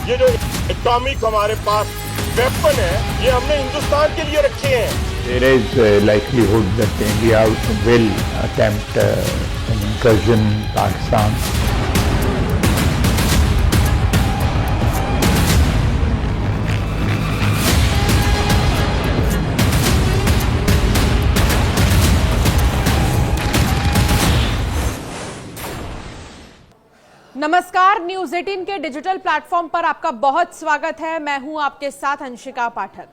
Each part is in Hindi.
ये जो एटॉमिक हमारे पास वेपन है, ये हमने हिंदुस्तान के लिए रखे हैं। There is a likelihood that India will attempt an incursion in Pakistan. नमस्कार, न्यूज 18 के डिजिटल प्लेटफॉर्म पर आपका बहुत स्वागत है। मैं हूं आपके साथ अंशिका पाठक।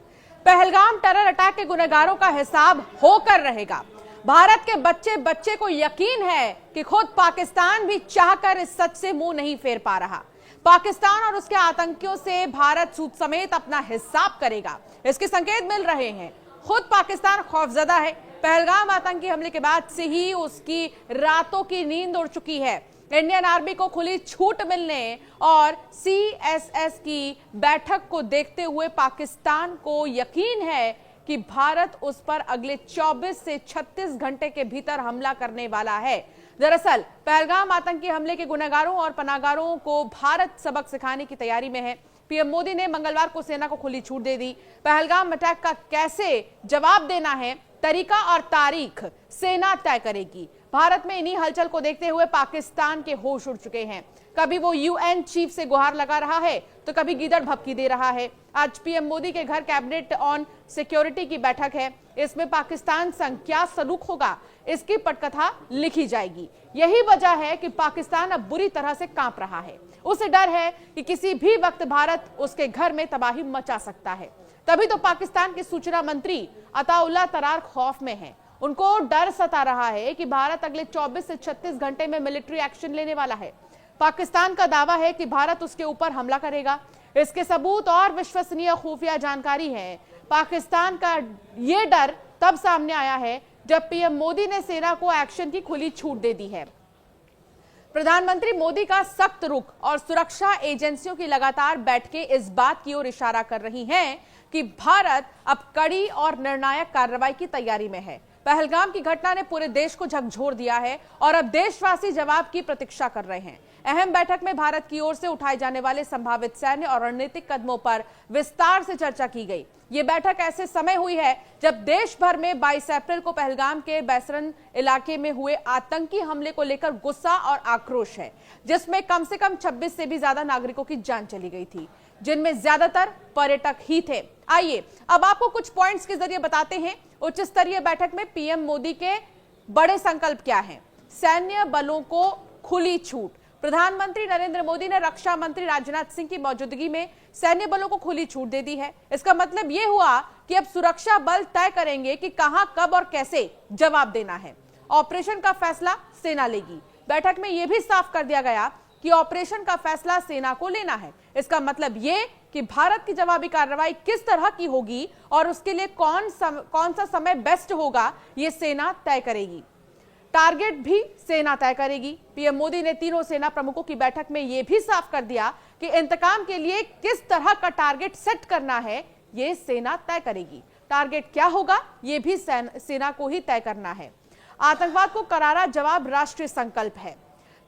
पहलगाम टेरर अटैक के गुनहगारों का हिसाब होकर रहेगा। भारत के बच्चे बच्चे को यकीन है कि खुद पाकिस्तान भी चाहकर इस सच से मुंह नहीं फेर पा रहा। पाकिस्तान और उसके आतंकियों से भारत सूद समेत अपना हिसाब करेगा, इसके संकेत मिल रहे हैं। खुद पाकिस्तान खौफजदा है। पहलगाम आतंकी हमले के बाद से ही उसकी रातों की नींद उड़ चुकी है। इंडियन आर्मी को खुली छूट मिलने और सीएसएस की बैठक को देखते हुए पाकिस्तान को यकीन है कि भारत उस पर अगले 24 से 36 घंटे के भीतर हमला करने वाला है। दरअसल पहलगाम आतंकी हमले के गुनहगारों और पनाहगारों को भारत सबक सिखाने की तैयारी में है। पीएम मोदी ने मंगलवार को सेना को खुली छूट दे दी। पहलगाम अटैक का कैसे जवाब देना है, तरीका और तारीख सेना तय करेगी। भारत में इन्हीं हलचल को देखते हुए पाकिस्तान के होश उड़ चुके हैं। कभी वो यूएन चीफ से गुहार लगा रहा है तो कभी गीदड़ भभकी दे रहा है। आज पीएम मोदी के घर कैबिनेट ऑन सिक्योरिटी की बैठक है। इसमें पाकिस्तान संग क्या सलूक होगा, इसकी पटकथा लिखी जाएगी। यही वजह है कि पाकिस्तान अब बुरी तरह से कांप रहा है। उसे डर है कि किसी भी वक्त भारत उसके घर में तबाही मचा सकता है। तभी तो पाकिस्तान के सूचना मंत्री अताउल्लाह तरार खौफ में है। उनको डर सता रहा है कि भारत अगले 24 से 36 घंटे में मिलिट्री एक्शन लेने वाला है। पाकिस्तान का दावा है कि भारत उसके ऊपर हमला करेगा। इसके सबूत और विश्वसनीय खुफिया जानकारी है। पाकिस्तान का ये डर तब सामने आया है जब पीएम मोदी ने सेना को एक्शन की खुली छूट दे दी है। प्रधानमंत्री मोदी का सख्त रुख और सुरक्षा एजेंसियों की लगातार बैठकें इस बात की ओर इशारा कर रही हैं कि भारत अब कड़ी और निर्णायक कार्रवाई की तैयारी में है। पहलगाम की घटना ने पूरे देश को झकझोर दिया है और अब देशवासी जवाब की प्रतीक्षा कर रहे हैं। अहम बैठक में भारत की ओर से उठाए जाने वाले संभावित सैन्य और रणनीतिक कदमों पर विस्तार से चर्चा की गई। ये बैठक ऐसे समय हुई है जब देश भर में 22 अप्रैल को पहलगाम के बैसरन इलाके में हुए आतंकी हमले को लेकर गुस्सा और आक्रोश है, जिसमें कम से कम 26 से भी ज्यादा नागरिकों की जान चली गई थी, जिनमें ज्यादातर पर्यटक ही थे। आइए अब आपको कुछ पॉइंट्स के जरिए बताते हैं उच्च स्तरीय बैठक में पीएम मोदी के बड़े संकल्प क्या हैं। सैन्य बलों को खुली छूट। प्रधानमंत्री नरेंद्र मोदी ने रक्षा मंत्री राजनाथ सिंह की मौजूदगी में सैन्य बलों को खुली छूट दे दी है। इसका मतलब यह हुआ कि अब सुरक्षा बल तय करेंगे कि कहां, कब और कैसे जवाब देना है। ऑपरेशन का फैसला सेना लेगी। बैठक में यह भी साफ कर दिया गया कि ऑपरेशन का फैसला सेना को लेना है। इसका मतलब यह कि भारत की जवाबी कार्रवाई किस तरह की होगी और उसके लिए कौन सा समय बेस्ट होगा, यह सेना तय करेगी। टारगेट भी सेना तय करेगी। पीएम मोदी ने तीनों सेना प्रमुखों की बैठक में यह भी साफ कर दिया कि इंतकाम के लिए किस तरह का टारगेट सेट करना है, यह सेना तय करेगी। टारगेट क्या होगा, यह भी सेना को ही तय करना है। आतंकवाद को करारा जवाब राष्ट्रीय संकल्प है।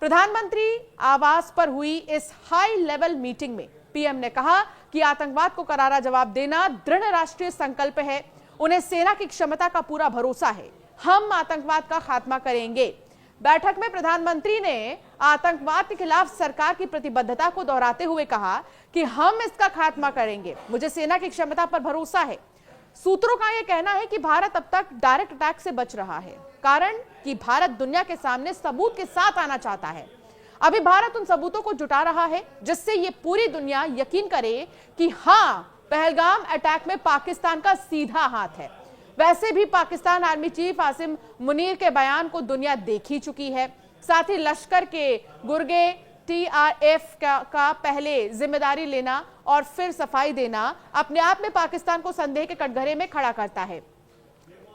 प्रधानमंत्री आवास पर हुई इस हाई लेवल मीटिंग में पीएम ने कहा कि आतंकवाद को करारा जवाब देना दृढ़ राष्ट्रीय संकल्प है। उन्हें सेना की क्षमता का पूरा भरोसा है। हम आतंकवाद का खात्मा करेंगे। बैठक में प्रधानमंत्री ने आतंकवाद के खिलाफ सरकार की प्रतिबद्धता को दोहराते हुए कहा कि हम इसका खात्मा करेंगे। मुझे सेना की क्षमता पर भरोसा है। सूत्रों का यह कहना है कि भारत अब तक डायरेक्ट अटैक से बच रहा है, कारण कि भारत दुनिया के सामने सबूत के साथ आना चाहता है। अभी भारत उन सबूतों को जुटा रहा है जिससे ये पूरी दुनिया यकीन करे कि हां, पहलगाम अटैक में पाकिस्तान का सीधा हाथ है। वैसे भी पाकिस्तान आर्मी चीफ आसिम मुनीर के बयान को दुनिया देख ही चुकी है। साथ ही लश्कर के गुर्गे टीआरएफ का पहले जिम्मेदारी लेना और फिर सफाई देना अपने आप में पाकिस्तान को संदेह के कटघरे में खड़ा करता है।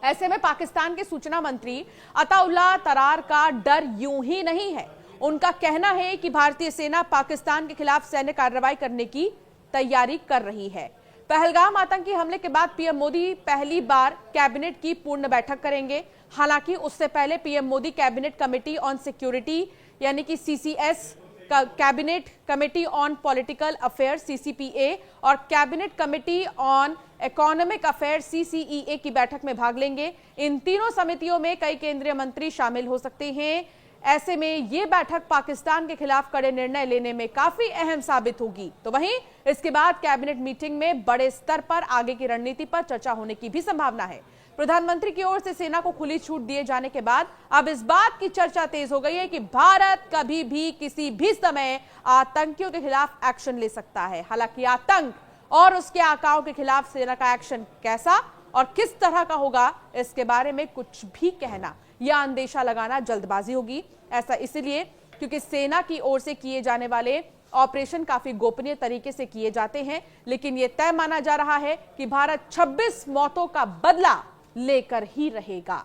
ऐसे में पाकिस्तान के सूचना मंत्री अताउल्लाह तरार का डर यूं ही नहीं है। उनका कहना है कि भारतीय सेना पाकिस्तान के खिलाफ सैन्य कार्रवाई करने की तैयारी कर रही है। पहलगाम आतंकी हमले के बाद पीएम मोदी पहली बार कैबिनेट की पूर्ण बैठक करेंगे। हालांकि उससे पहले PM Modi cabinet committee on security यानी कि CCS cabinet committee on political affairs CCPA और cabinet committee on economic affair CCEA की बैठक में भाग लेंगे। इन तीनों समितियों में कई केंद्रीय मंत्री शामिल हो सकते हैं। ऐसे में ये बैठक पाकिस्तान के खिलाफ कड़े निर्णय लेने में काफी अहम साबित होगी। तो वहीं इसके बाद कैबिनेट मीटिंग में बड़े स्तर पर आगे की रणनीति पर चर्चा होने की भी संभावना है। प्रधानमंत्री की ओर से सेना को खुली छूट दिए जाने के बाद अब इस बात की चर्चा तेज हो गई है कि भारत कभी भी किसी भी समय आतंकियों के खिलाफ एक्शन ले सकता है। हालांकि आतंक और उसके आकाओं के खिलाफ सेना का एक्शन कैसा और किस तरह का होगा, इसके बारे में कुछ भी कहना या अंदेशा लगाना जल्दबाजी होगी। ऐसा इसलिए क्योंकि सेना की ओर से किए जाने वाले ऑपरेशन काफी गोपनीय तरीके से किए जाते हैं, लेकिन यह तय माना जा रहा है कि भारत 26 मौतों का बदला लेकर ही रहेगा।